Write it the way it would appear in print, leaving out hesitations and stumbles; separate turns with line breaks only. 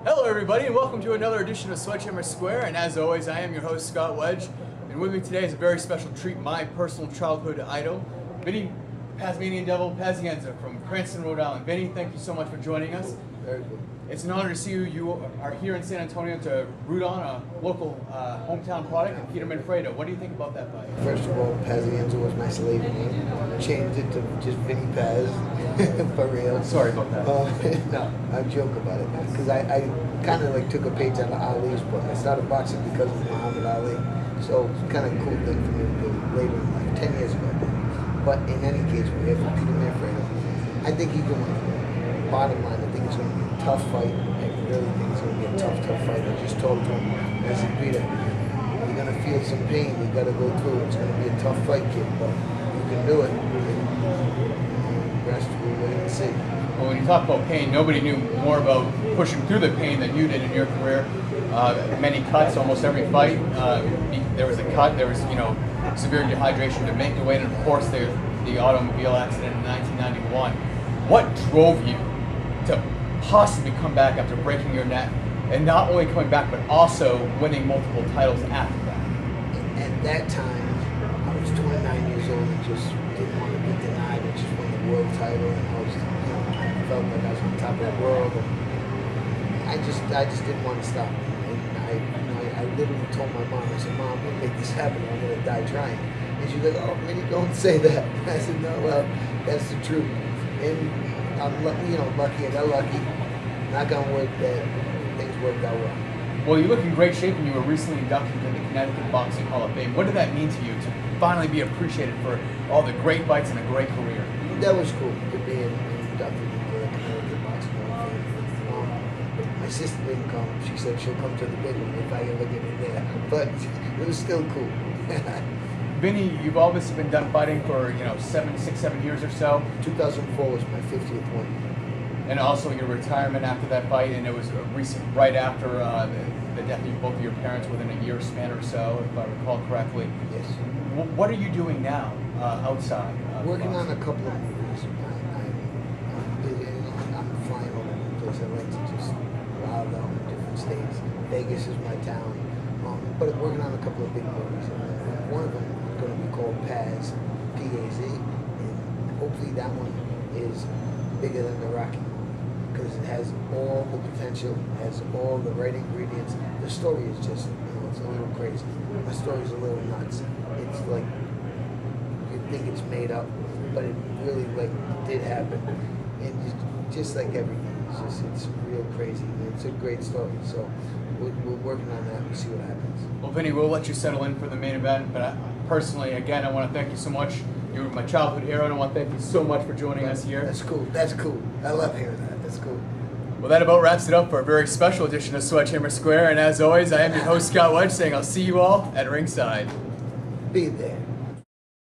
Hello everybody and welcome to another edition of Sledgehammer Square, and as always I am your host Scott Wedge, and with me today is a very special treat, my personal childhood idol, Vinny Paz Pazienza from Cranston, Rhode Island. Vinny, thank you so much for joining us.
Very good.
It's an honor to see you. You are here in San Antonio to root on a local hometown product, and Peter Manfredo. What do you think about that fight?
First of all, Pazienza was my slave name. Changed it to just Vinny Paz, for real.
Sorry about that.
No, I joke about it because I kind of like took a page out of Ali's book. I started boxing because of Muhammad Ali, so it's kind of a cool thing for me to do later in life, 10 years ago. But in any case, we're here for Peter Manfredo. I think he's going to win. Bottom line, I think it's going to be a tough fight. I really think it's going to be a tough fight. I just told him, I said, Peter, you're going to feel some pain. You got to go through it. It's going to be a tough fight, kid, but you can do it. The rest we'll wait and see.
Well, when you talk about pain, nobody knew more about pushing through the pain than you did in your career. Many cuts, almost every fight. There was a cut. There was, severe dehydration to make the weight, and of course the automobile accident in 1991. What drove you to possibly come back after breaking your neck, and not only coming back but also winning multiple titles after that?
At that time, I was 29 years old and just didn't want to be denied. I just won the world title, and I felt like I was on top of the world. And I just didn't want to stop. And I literally told my mom, I said, Mom, I'm gonna make this happen. I'm gonna die trying. And she goes, oh, Vinny, don't say that. I said, no, well, that's the truth. And I'm lucky, I got lucky. Knock on wood that things worked out well.
Well, you look in great shape, and you were recently inducted into the Connecticut Boxing Hall of Fame. What did that mean to you to finally be appreciated for all the great fights and a great career?
That was cool to be inducted into the Connecticut Boxing Hall of Fame. My sister didn't come. She said she'll come to the big one if I ever get in there. But it was still cool.
Vinny, you've obviously been done fighting for 7 years or so.
2004 was my 50th win.
And also your retirement after that fight, and it was recent, right after the death of both of your parents within a year span or so, if I recall correctly.
Yes.
What are you doing now outside?
Working on a couple of movies. I'm flying all over the place. I like to just wild out in different states. Vegas is my town. But I'm working on a couple of big movies. And one of them is going to be called Paz, P-A-Z. And hopefully that one is bigger than the Rocky. Because it has all the potential, has all the right ingredients. The story is just, it's a little crazy. My story's a little nuts. It's like, you think it's made up, but it really did happen. And just like everything, it's real crazy. It's a great story. So we're working on that. We'll see what happens.
Well, Vinny, we'll let you settle in for the main event, but personally, again, I want to thank you so much. You were my childhood hero, and I want to thank you so much for joining us here.
That's cool. That's cool. I love hearing that. That's cool.
Well, that about wraps it up for a very special edition of Sledgehammer Square, and as always, I am your host, Scott Wedge, saying I'll see you all at ringside.
Be there.